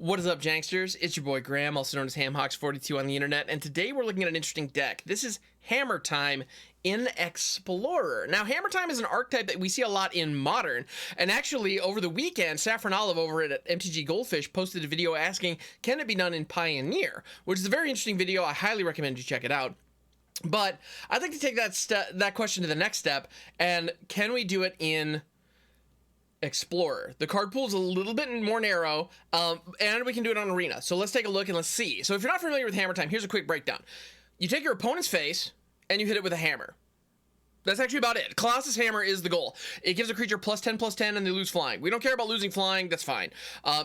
What is up, Janksters? It's your boy Graham, also known as HamHawks42 on the internet, and today we're looking at an interesting deck. This is Hammer Time in Explorer. Now, Hammer Time is an archetype that we see a lot in Modern, and actually, over the weekend, Saffron Olive over at MTG Goldfish posted a video asking, can it be done in Pioneer? Which is a very interesting video. I highly recommend you check it out. But I'd like to take that question to the next step, and can we do it in Explorer? The card pool is a little bit more narrow, and we can do it on Arena. So let's take a look and let's see. So if you're not familiar with Hammer Time, here's a quick breakdown. You take your opponent's face and you hit it with a hammer. That's actually about it. Colossus Hammer is the goal. It gives a creature +10/+10 and they lose flying. We don't care about losing flying, that's fine.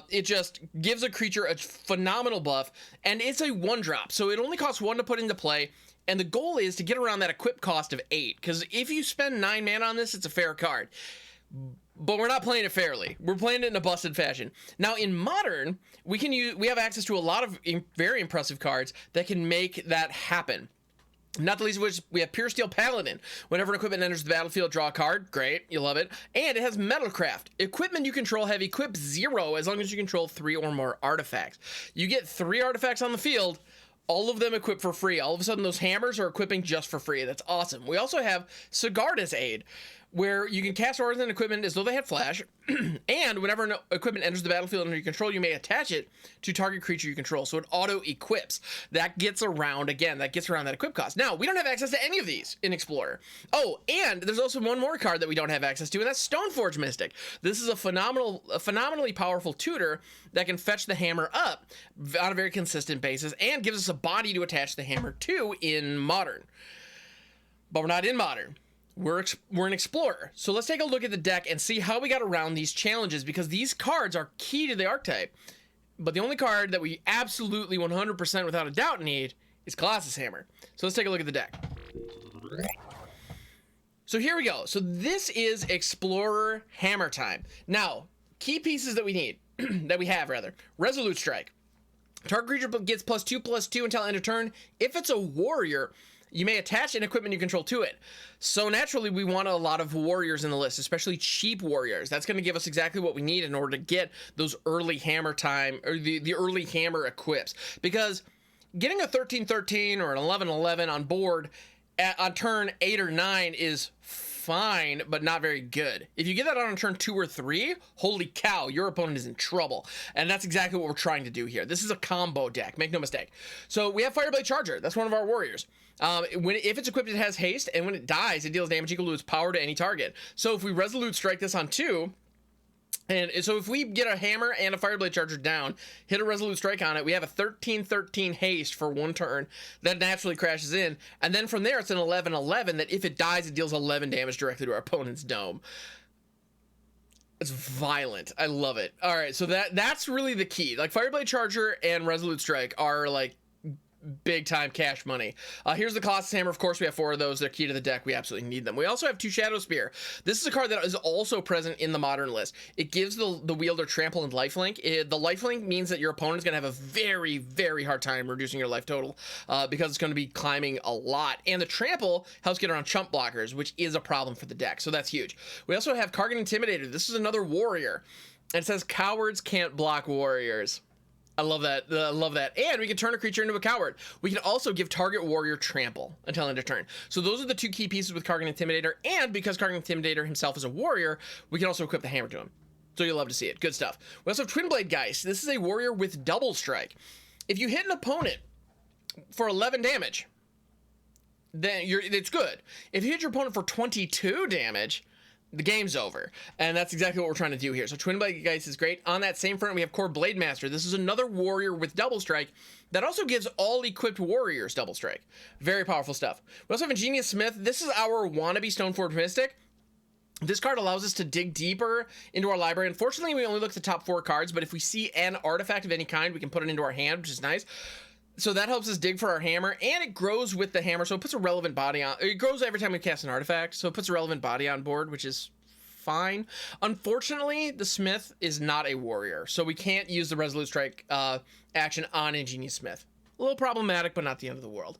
It just gives a creature a phenomenal buff, and it's a 1-drop, so it only costs 1 to put into play, and the goal is to get around that equip cost of 8, because if you spend 9 mana on this, it's a fair card. But we're not playing it fairly. We're playing it in a busted fashion. Now, in Modern, we have access to a lot of very impressive cards that can make that happen. Not the least of which, we have Puresteel Paladin. Whenever an equipment enters the battlefield, draw a card. Great, you love it. And it has Metalcraft. Equipment you control have equip 0 as long as you control 3 or more artifacts. You get 3 artifacts on the field, all of them equipped for free. All of a sudden, those hammers are equipping just for free. That's awesome. We also have Sigarda's Aid, where you can cast orders and equipment as though they had flash, and whenever an equipment enters the battlefield under your control, you may attach it to target creature you control, so it auto-equips. That gets around that equip cost. Now, we don't have access to any of these in Explorer. Oh, and there's also one more card that we don't have access to, and that's Stoneforge Mystic. This is a phenomenally powerful tutor that can fetch the hammer up on a very consistent basis, and gives us a body to attach the hammer to in Modern. But we're not in Modern. We're an Explorer. So let's take a look at the deck and see how we got around these challenges, because these cards are key to the archetype. But the only card that we absolutely 100% without a doubt need is Colossus Hammer. So let's take a look at the deck. So here we go. So this is Explorer Hammer Time. Now, key pieces that we need, that we have rather. Resolute Strike. Target creature gets +2/+2 until end of turn. If it's a warrior, you may attach an equipment you control to it. So naturally, we want a lot of warriors in the list, especially cheap warriors. That's going to give us exactly what we need in order to get those early hammer time, or the early hammer equips. Because getting a 13/13 or an 11/11 on board on turn 8 or 9 is fine, but not very good. If you get that on turn 2 or 3, holy cow, your opponent is in trouble. And that's exactly what we're trying to do here. This is a combo deck, make no mistake. So we have Fireblade Charger. That's one of our warriors. If it's equipped, it has haste, and when it dies, it deals damage equal to its power to any target. So if we Resolute Strike this on 2, and so if we get a hammer and a Fireblade Charger down, hit a Resolute Strike on it, we have a 13/13 haste for 1 turn that naturally crashes in, and then from there it's an 11/11 that if it dies, it deals 11 damage directly to our opponent's dome. It's violent. I love it. All right, so that's really the key. Like, Fireblade Charger and Resolute Strike are like big time cash money. Here's the Colossus Hammer. Of course, we have 4 of those. They're key to the deck. We absolutely need them. We also have 2 Shadowspear. This is a card that is also present in the Modern list. It gives the wielder trample and lifelink. The lifelink means that your opponent is going to have a very, very hard time reducing your life total, because it's going to be climbing a lot. And the trample helps get around chump blockers, which is a problem for the deck. So that's huge. We also have Kargan Intimidator. This is another warrior. And it says cowards can't block warriors. I love that. I love that. And we can turn a creature into a coward. We can also give target warrior trample until end of turn. So those are the 2 key pieces with Kargan Intimidator. And because Kargan Intimidator himself is a warrior, we can also equip the hammer to him. So you'll love to see it. Good stuff. We also have Twin Blade Geist. This is a warrior with double strike. If you hit an opponent for 11 damage, then it's good. If you hit your opponent for 22 damage, the game's over, and that's exactly what we're trying to do here. So Twin Blade Geist is great. On that same front, we have Kor Blademaster. This is another warrior with double strike that also gives all equipped warriors double strike. Very powerful stuff. We also have Ingenious Smith. This is our wannabe Stoneforge Mystic. This card allows us to dig deeper into our library. Unfortunately, we only look at the top 4 cards, but if we see an artifact of any kind, we can put it into our hand, which is nice. So that helps us dig for our hammer, and it grows with the hammer, so it puts a relevant body on. It grows every time we cast an artifact, so it puts a relevant body on board, which is fine. Unfortunately, the Smith is not a warrior, so we can't use the Resolute Strike action on Ingenious Smith. A little problematic, but not the end of the world.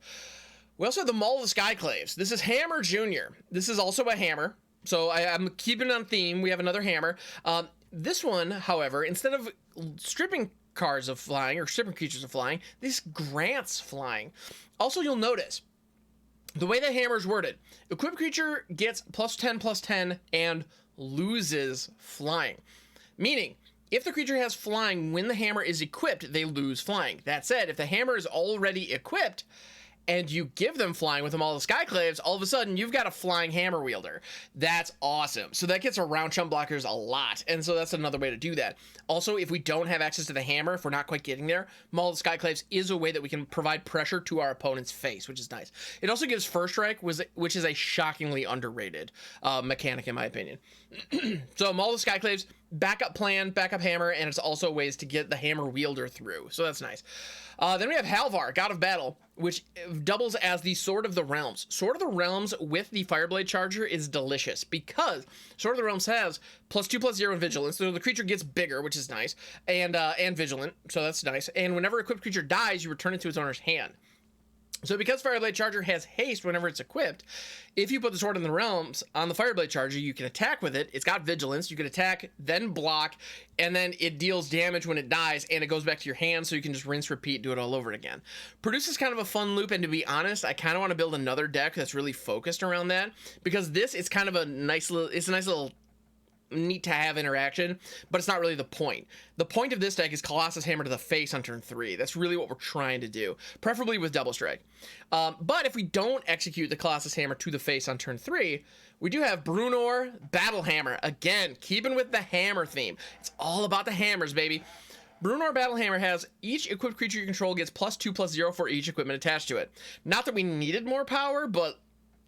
We also have the Maul of the Skyclaves. This is Hammer Jr. This is also a hammer, so I'm keeping it on theme. We have another hammer. This one, however, instead of stripping cards of flying or stripping creatures of flying, this grants flying. Also, you'll notice the way the hammer is worded, equipped creature gets +10/+10 and loses flying. Meaning, if the creature has flying when the hammer is equipped, they lose flying. That said, if the hammer is already equipped and you give them flying with them all the Skyclaves, all of a sudden you've got a flying hammer wielder. That's awesome. So that gets around chump blockers a lot. And so that's another way to do that. Also, if we don't have access to the hammer, if we're not quite getting there, Maul the Skyclaves is a way that we can provide pressure to our opponent's face, which is nice. It also gives First Strike, which is a shockingly underrated mechanic in my opinion. So Maul the Skyclaves, backup plan, backup hammer, and it's also ways to get the hammer wielder through. So that's nice. Then we have Halvar, God of Battle, which doubles as the Sword of the Realms. Sword of the Realms with the Fireblade Charger is delicious because Sword of the Realms has +2/+0 in Vigilance, so the creature gets bigger, which is nice, and Vigilant, so that's nice. And whenever a equipped creature dies, you return it to its owner's hand. So because Fireblade Charger has haste whenever it's equipped, if you put the Sword in the Realms on the Fireblade Charger, you can attack with it. It's got Vigilance. You can attack, then block, and then it deals damage when it dies, and it goes back to your hand, so you can just rinse, repeat, do it all over again. Produces kind of a fun loop, and to be honest, I kind of want to build another deck that's really focused around that, because this is kind of a nice little neat to have interaction, but it's not really the point. The point of this deck is Colossus Hammer to the face on turn 3. That's really what we're trying to do, preferably with double strike. But if we don't execute the Colossus Hammer to the face on turn 3, we do have Bruenor Battlehammer. Again, keeping with the hammer theme. It's all about the hammers, baby. Bruenor Battlehammer has each equipped creature you control gets +2/+0 for each equipment attached to it. Not that we needed more power, but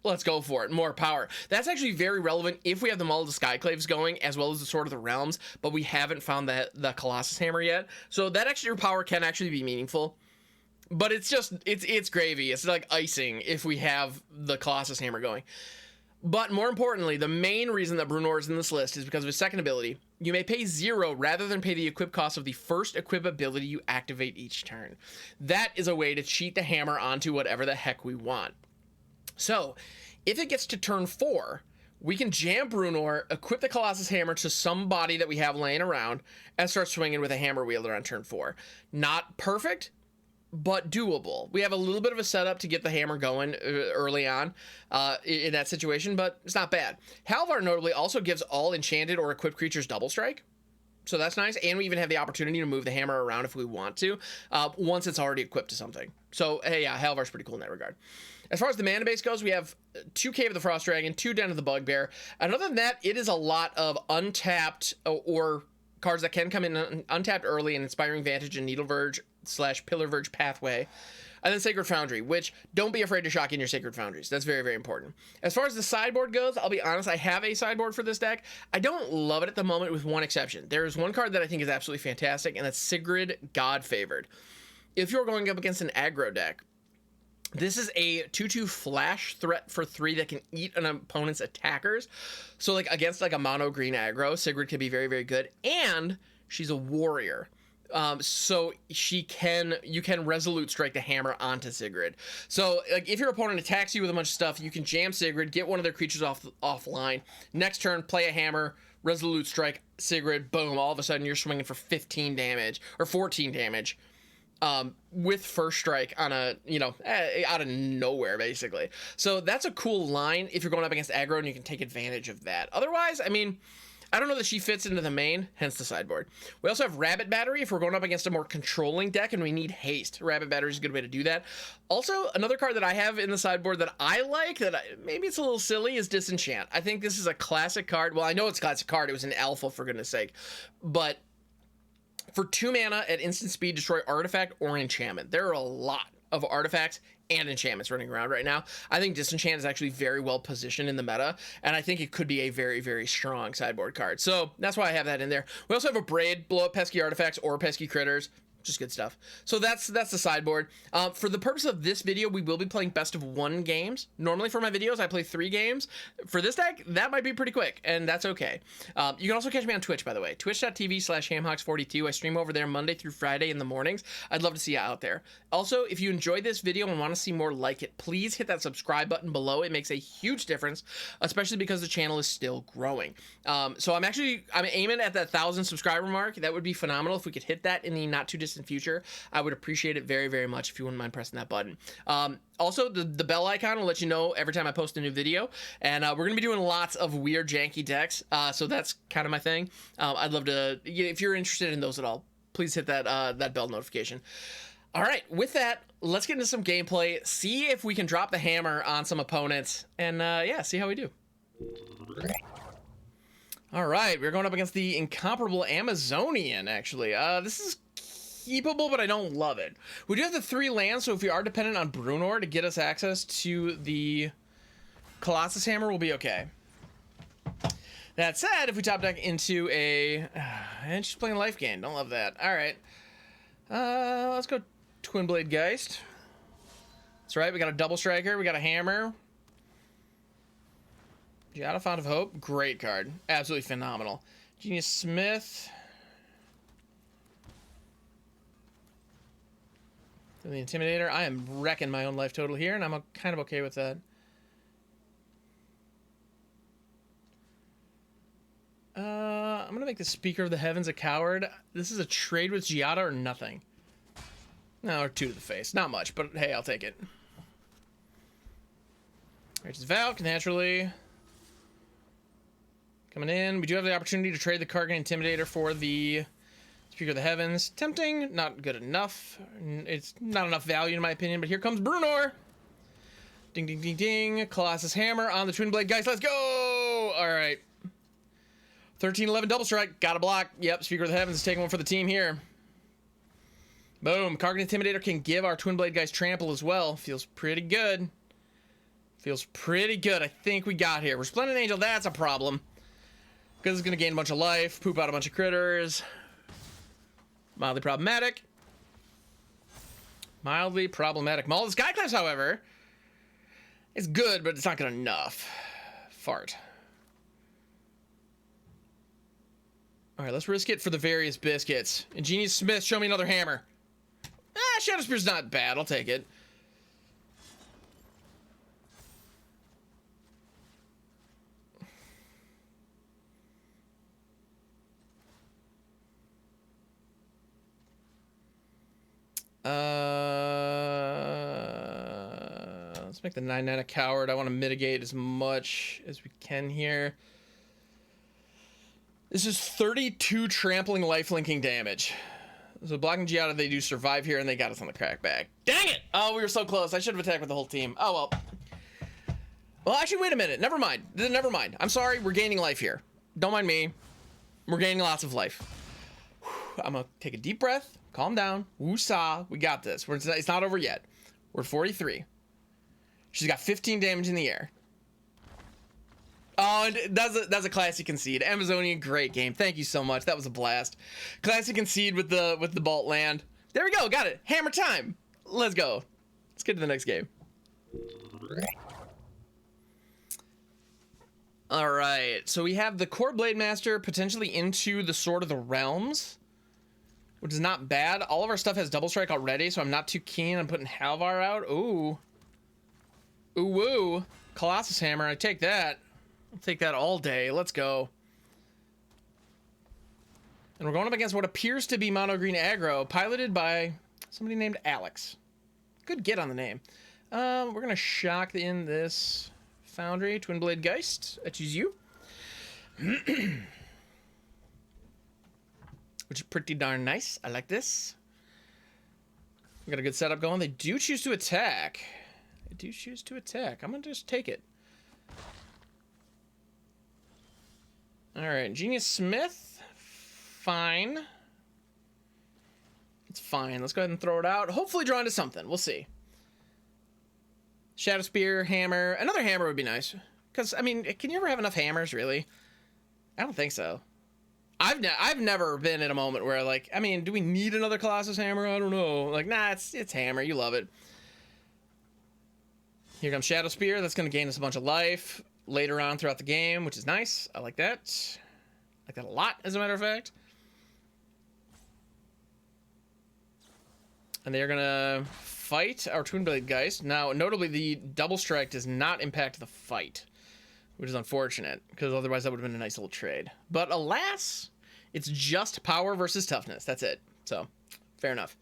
let's go for it. More power. That's actually very relevant if we have the Maul of the Skyclaves going, as well as the Sword of the Realms, but we haven't found the Colossus Hammer yet. So that extra power can actually be meaningful. But it's just, it's gravy. It's like icing if we have the Colossus Hammer going. But more importantly, the main reason that Bruenor is in this list is because of his second ability. You may pay 0 rather than pay the equip cost of the first equip ability you activate each turn. That is a way to cheat the hammer onto whatever the heck we want. So, if it gets to turn 4, we can jam Bruenor, equip the Colossus Hammer to somebody that we have laying around, and start swinging with a hammer wielder on turn 4. Not perfect, but doable. We have a little bit of a setup to get the hammer going early on in that situation, but it's not bad. Halvar notably also gives all enchanted or equipped creatures double strike. So that's nice, and we even have the opportunity to move the hammer around if we want to, once it's already equipped to something. So, hey, yeah, Halvar's pretty cool in that regard. As far as the mana base goes, we have 2 Cave of the Frost Dragon, 2 Den of the Bugbear, and other than that, it is a lot of untapped or cards that can come in untapped early in Inspiring Vantage and Needleverge/Pillarverge Pathway. And then Sacred Foundry, which don't be afraid to shock in your Sacred Foundries. That's very, very important. As far as the sideboard goes, I'll be honest, I have a sideboard for this deck. I don't love it at the moment with one exception. There's one card that I think is absolutely fantastic, and that's Sigrid, God Favored. If you're going up against an aggro deck, this is a 2/2 flash threat for 3 that can eat an opponent's attackers. So like against like a mono green aggro, Sigrid can be very, very good. And she's a warrior. So you can Resolute Strike the hammer onto Sigrid. So like if your opponent attacks you with a bunch of stuff, you can jam Sigrid, get one of their creatures offline. Next turn, play a hammer, Resolute Strike Sigrid, boom, all of a sudden you're swinging for 15 damage or 14 damage. With First Strike on a, out of nowhere, basically. So that's a cool line if you're going up against aggro and you can take advantage of that. Otherwise, I mean, I don't know that she fits into the main, hence the sideboard. We also have Rabbit Battery if we're going up against a more controlling deck and we need haste. Rabbit Battery is a good way to do that. Also, another card that I have in the sideboard that I like, maybe it's a little silly, is Disenchant. I think this is a classic card. Well, I know it's a classic card. It was an alpha, for goodness sake. But for 2 mana at instant speed, destroy artifact or enchantment. There are a lot of artifacts and enchantments running around right now. I think Disenchant is actually very well positioned in the meta, and I think it could be a very, very strong sideboard card. So that's why I have that in there. We also have a Braid, blow up pesky artifacts or pesky critters. Just good stuff. So that's the sideboard. For the purpose of this video, we will be playing best of 1 games. Normally for my videos, I play 3 games. For this deck, that might be pretty quick, and that's okay. You can also catch me on Twitch, by the way. Twitch.tv/hamhawks42. I stream over there Monday through Friday in the mornings. I'd love to see you out there. Also, if you enjoyed this video and want to see more like it, please hit that subscribe button below. It makes a huge difference, especially because the channel is still growing. So I'm aiming at that 1,000 subscriber mark. That would be phenomenal if we could hit that in the not too distant future. I would appreciate it very, very much if you wouldn't mind pressing that button. Also, the bell icon will let you know every time I post a new video, and we're gonna be doing lots of weird janky decks, so that's kind of my thing. I'd love to, if you're interested in those at all, please hit that bell notification. All right, with that, let's get into some gameplay, see if we can drop the hammer on some opponents, and yeah, see how we do. All right, we're going up against the incomparable Amazonian, actually. This is keepable, but I don't love it. We do have the 3 lands, so if we are dependent on Bruenor to get us access to the Colossus Hammer, we'll be okay. That said, if we top deck into a... and she's playing life gain. Don't love that. All right. Let's go Twin Blade Geist. That's right, we got a double striker. We got a hammer. Giada Font of Hope. Great card. Absolutely phenomenal. Ingenious Smith. The Intimidator. I am wrecking my own life total here, and I'm kind of okay with that. I'm going to make the Speaker of the Heavens a coward. This is a trade with Giada or nothing. No, or 2 to the face. Not much, but hey, I'll take it. Righteous Valk, naturally. Coming in. We do have the opportunity to trade the Kargan Intimidator for the Speaker of the Heavens. Tempting, not good enough. It's not enough value in my opinion, but here comes Bruenor. Ding, ding, ding, ding. Colossus Hammer on the Twin Blade. Guys, let's go! All right. 13-11 double strike. Got a block. Yep, Speaker of the Heavens is taking one for the team here. Boom. Kargan Intimidator can give our Twin Blade guys trample as well. Feels pretty good. Feels pretty good. I think we got here. Resplendent Angel, that's a problem. Because it's going to gain a bunch of life, poop out a bunch of critters. Mildly problematic. Mildly problematic. Maul the Skyclaves, however, it's good, but it's not good enough. Fart. All right, let's risk it for the various biscuits. Ingenious Smith, show me another hammer. Shadowspear's not bad. I'll take it. Let's make the 9/9 a coward. I want to mitigate as much as we can here. This is 32 trampling lifelinking damage. So blocking Giada, they do survive here, and they got us on the crackback. Dang it! Oh, we were so close. I should have attacked with the whole team. Oh, well. Well, actually, wait a minute. Never mind. Never mind. I'm sorry. We're gaining life here. Don't mind me. We're gaining lots of life. I'm going to take a deep breath. Calm down. Woosah. We got this. It's not over yet. We're 43. She's got 15 damage in the air. Oh, and that's a classic concede. Amazonian, great game. Thank you so much. That was a blast. Classic concede with the Bolt land. There we go. Got it. Hammer time. Let's go. Let's get to the next game. All right. So we have the Kor Blademaster potentially into the Sword of the Realms, which is not bad. All of our stuff has double strike already, so I'm not too keen on putting Halvar out. Ooh. Ooh woo. Colossus Hammer. I take that. I'll take that all day. Let's go. And we're going up against what appears to be mono green aggro, piloted by somebody named Alex. Good get on the name. We're going to shock in this Foundry. Twin Blade Geist. I choose you. Which is pretty darn nice. I like this. We got a good setup going. They do choose to attack. They do choose to attack. I'm going to just take it. All right, Ingenious Smith, fine. It's fine. Let's go ahead and throw it out. Hopefully draw into something. We'll see. Shadowspear, hammer. Another hammer would be nice. Because, I mean, can you ever have enough hammers, really? I don't think so. I've never been in a moment where like, I mean, do we need another Colossus Hammer? I don't know. Like, nah, it's Hammer. You love it. Here comes Shadowspear. That's going to gain us a bunch of life later on throughout the game, which is nice. I like that. I like that a lot, as a matter of fact. And they're going to fight our Twin Blade Geist. Now, notably, the double strike does not impact the fight, which is unfortunate, because otherwise that would have been a nice little trade. But alas, it's just power versus toughness. That's it. So, fair enough.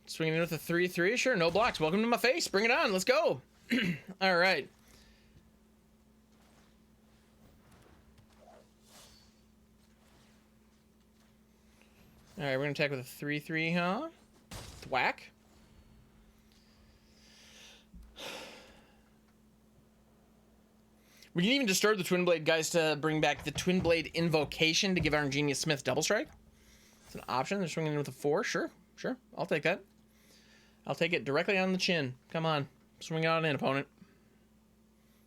Swinging in with a 3/3. Sure, no blocks. Welcome to my face. Bring it on. Let's go. All right. All right, we're going to attack with a 3/3, huh? Thwack. We can even disturb the Twin Blade guys to bring back the Twin Blade Invocation to give our Ingenious Smith double strike. It's an option. They're swinging in with a 4. Sure, sure. I'll take that. I'll take it directly on the chin. Come on. Swing on in, opponent.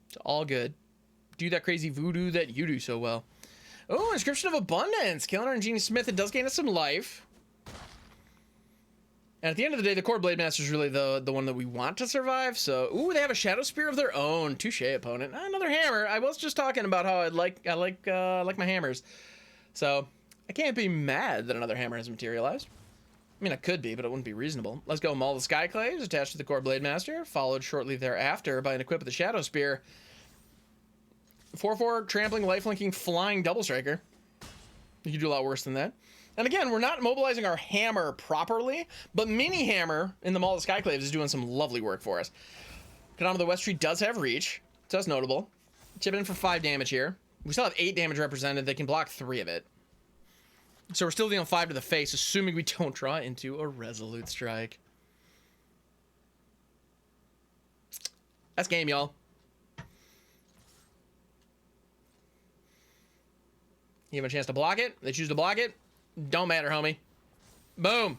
It's all good. Do that crazy voodoo that you do so well. Oh, Inscription of Abundance. Killing our Ingenious Smith. It does gain us some life. And at the end of the day, the Kor Blademaster is really the one that we want to survive. So, ooh, they have a Shadowspear of their own. Touche, opponent. Another hammer. I was just talking about how I like my hammers. So, I can't be mad that another hammer has materialized. I mean, I could be, but it wouldn't be reasonable. Let's go Maul the Skyclaves, attached to the Kor Blademaster, followed shortly thereafter by an equip of the Shadowspear. 4/4 trampling, lifelinking, flying double striker. You can do a lot worse than that. And again, we're not mobilizing our hammer properly, but Mini Hammer in the Maul the Skyclaves is doing some lovely work for us. Kadama of the West Tree does have reach, so that's notable. Chip in for 5 damage here. We still have 8 damage represented. They can block 3 of it. So we're still dealing 5 to the face, assuming we don't draw into a Resolute Strike. That's game, y'all. You have a chance to block it. They choose to block it. Don't matter, homie. Boom.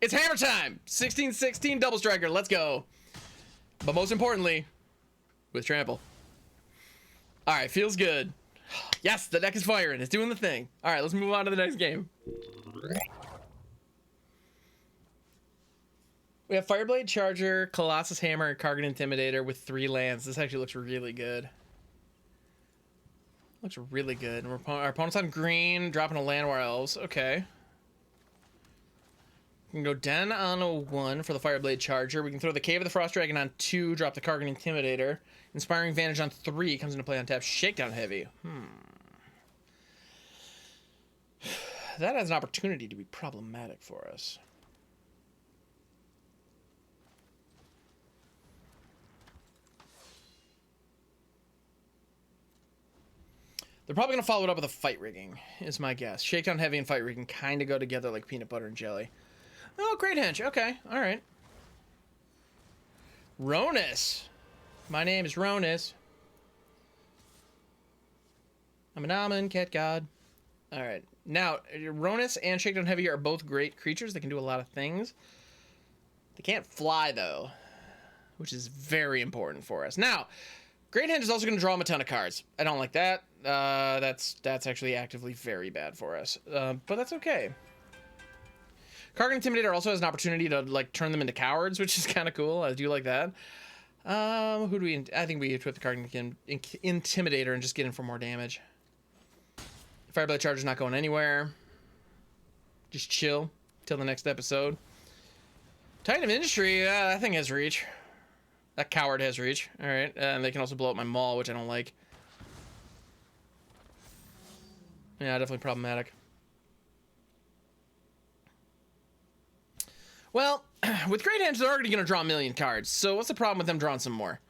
It's hammer time. 16/16 double striker. Let's go. But most importantly, with trample. All right, feels good. Yes, the deck is firing. It's doing the thing. All right, let's move on to the next game. We have Fireblade Charger, Colossus Hammer, and Kargan Intimidator with 3 lands. This actually looks really good. Looks really good. And our opponent's on green, dropping a Llanowar Elves. Okay. We can go Den on a 1 for the Fireblade Charger. We can throw the Cave of the Frost Dragon on 2, drop the Kargan Intimidator. Inspiring Vantage on 3 comes into play on tap. Shakedown Heavy. That has an opportunity to be problematic for us. They're probably going to follow it up with a Fight Rigging, is my guess. Shakedown Heavy and Fight Rigging kind of go together like peanut butter and jelly. Oh, Great Hench. Okay, all right. Ronus. My name is Ronus. I'm an almond cat god. All right. Now, Ronus and Shakedown Heavy are both great creatures. They can do a lot of things. They can't fly, though, which is very important for us. Now, Great Hand is also going to draw them a ton of cards. I don't like that. That's actually actively very bad for us. But that's okay. Kargan Intimidator also has an opportunity to like turn them into cowards, which is kind of cool. I do like that. Who do we? I think we equip the Kargan Intimidator and just get in for more damage. Fireblade Charger's not going anywhere. Just chill till the next episode. Titan of Industry, that thing has reach. That coward has reach. All right, and they can also blow up my Maul, which I don't like. Yeah, definitely problematic. Well, with Great Hands, they're already going to draw a million cards. So what's the problem with them drawing some more?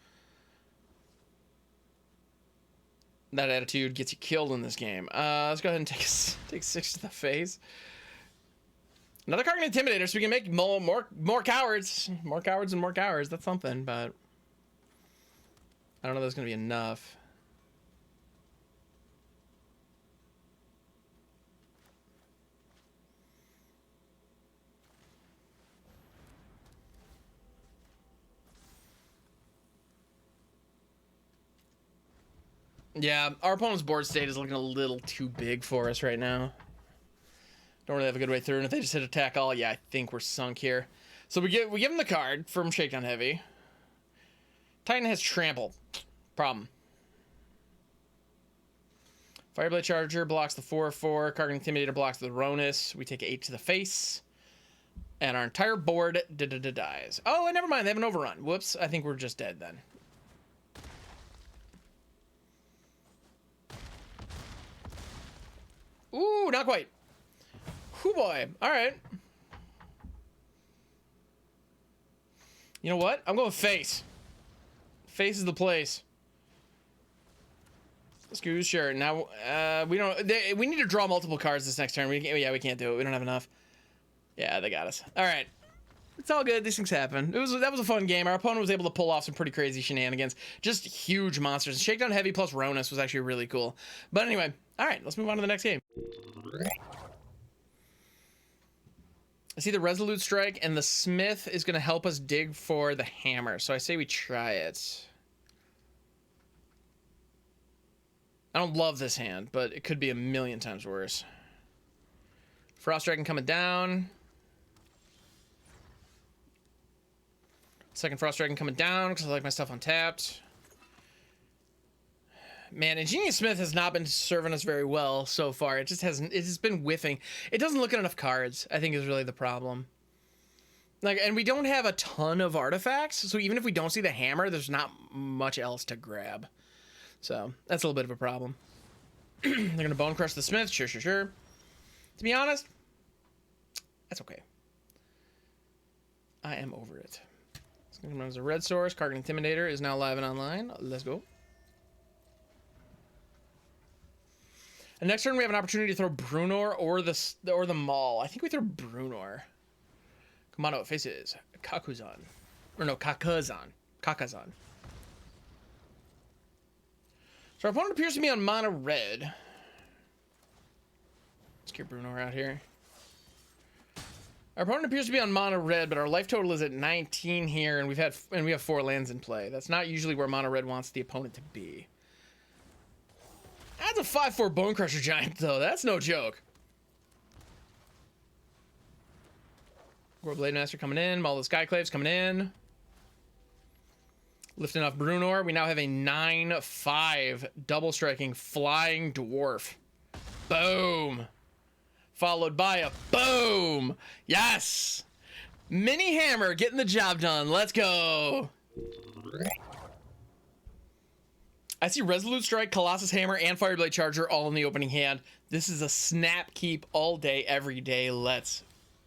That attitude gets you killed in this game. Let's go ahead and take 6 to the face. Another Kargan Intimidator, so we can make more cowards. More cowards and more cowards. That's something, but I don't know if that's going to be enough. Yeah, our opponent's board state is looking a little too big for us right now. Don't really have a good way through, and if they just hit attack all, yeah, I think we're sunk here. So we give them the card from Shakedown Heavy. Titan has Trample. Problem. Fireblade Charger blocks the 4/4. Kargan Intimidator blocks the Ronus. We take 8 to the face. And our entire board dies. Oh, and never mind, they have an overrun. Whoops, I think we're just dead then. Ooh, not quite. Whoo boy. All right. You know what? I'm going face. Face is the place. Screw, sure. Now, we need to draw multiple cards this next turn. We can't do it. We don't have enough. Yeah, they got us. All right. It's all good. These things happen. That was a fun game. Our opponent was able to pull off some pretty crazy shenanigans. Just huge monsters. Shakedown Heavy plus Ronus was actually really cool. But anyway, all right, let's move on to the next game. I see the Resolute Strike, and the Smith is going to help us dig for the Hammer. So I say we try it. I don't love this hand, but it could be a million times worse. Frost Dragon coming down. Second Frost Dragon coming down because I like my stuff untapped. Man, Ingenious Smith has not been serving us very well so far. It just hasn't. It's just been whiffing. It doesn't look at enough cards, I think, is really the problem. Like, and we don't have a ton of artifacts, so even if we don't see the hammer, there's not much else to grab. So that's a little bit of a problem. They're gonna Bone Crush the Smith. Sure. To be honest, that's okay. I am over it. It's gonna come out as a red source. Kargan Intimidator is now live and online. Let's go. And next turn we have an opportunity to throw Bruenor or the Maul. I think we throw Bruenor. Come on, it faces Kakuzan. Or no, Kakazan. Kakazan. So our opponent appears to be on mono red. Let's get Bruenor out here. Our opponent appears to be on mono red, but our life total is at 19 here, and we have 4 lands in play. That's not usually where mono red wants the opponent to be. That's a 5/4 Bone Crusher Giant, though. That's no joke. Kor Blademaster coming in. Maul the Skyclaves coming in. Lifting off Bruenor. We now have a 9/5 double striking flying dwarf. Boom. Followed by a boom. Yes. Mini Hammer getting the job done. Let's go. I see Resolute Strike, Colossus Hammer, and Fireblade Charger all in the opening hand. This is a snap keep all day, every day. Let's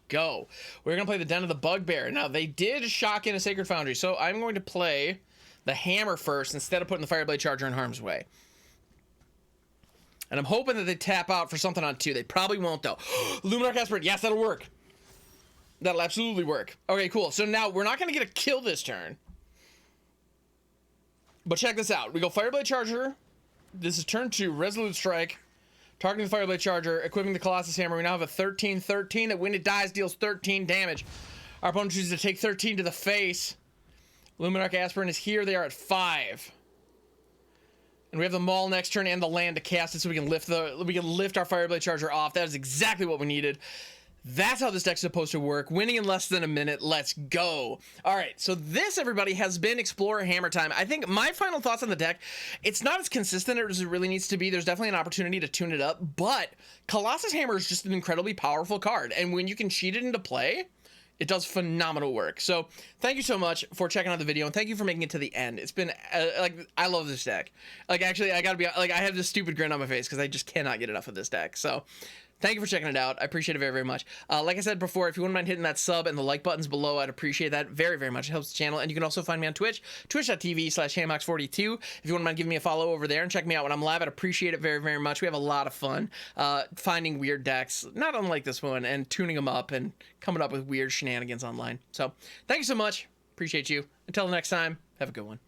go. We're going to play the Den of the Bugbear. Now, they did shock in a Sacred Foundry, so I'm going to play the Hammer first instead of putting the Fireblade Charger in harm's way. And I'm hoping that they tap out for something on 2. They probably won't, though. Luminarch Aspirant. Yes, that'll work. That'll absolutely work. Okay, cool. So now we're not going to get a kill this turn. But check this out. We go Fireblade Charger. This is turn 2. Resolute Strike. Targeting the Fireblade Charger. Equipping the Colossus Hammer. We now have a 13/13 that when it dies deals 13 damage. Our opponent chooses to take 13 to the face. Luminarch Aspirant is here. They are at 5. And we have the Maul next turn and the land to cast it so we can lift our Fireblade Charger off. That is exactly what we needed. That's how this deck's supposed to work. Winning in less than a minute. Let's go. All right, so this, everybody, has been Explorer Hammer time. I think my final thoughts on the deck, it's not as consistent as it really needs to be. There's definitely an opportunity to tune it up, but Colossus Hammer is just an incredibly powerful card, and when you can cheat it into play, it does phenomenal work. So thank you so much for checking out the video, and thank you for making it to the end. It's been like, I love this deck. Like, actually, I gotta be like, I have this stupid grin on my face because I just cannot get enough of this deck. So thank you for checking it out. I appreciate it very, very much. Like I said before, if you wouldn't mind hitting that sub and the like buttons below, I'd appreciate that very, very much. It helps the channel. And you can also find me on Twitch, twitch.tv/Hammox42. If you wouldn't mind giving me a follow over there and check me out when I'm live, I'd appreciate it very, very much. We have a lot of fun finding weird decks, not unlike this one, and tuning them up and coming up with weird shenanigans online. So thank you so much. Appreciate you. Until next time, have a good one.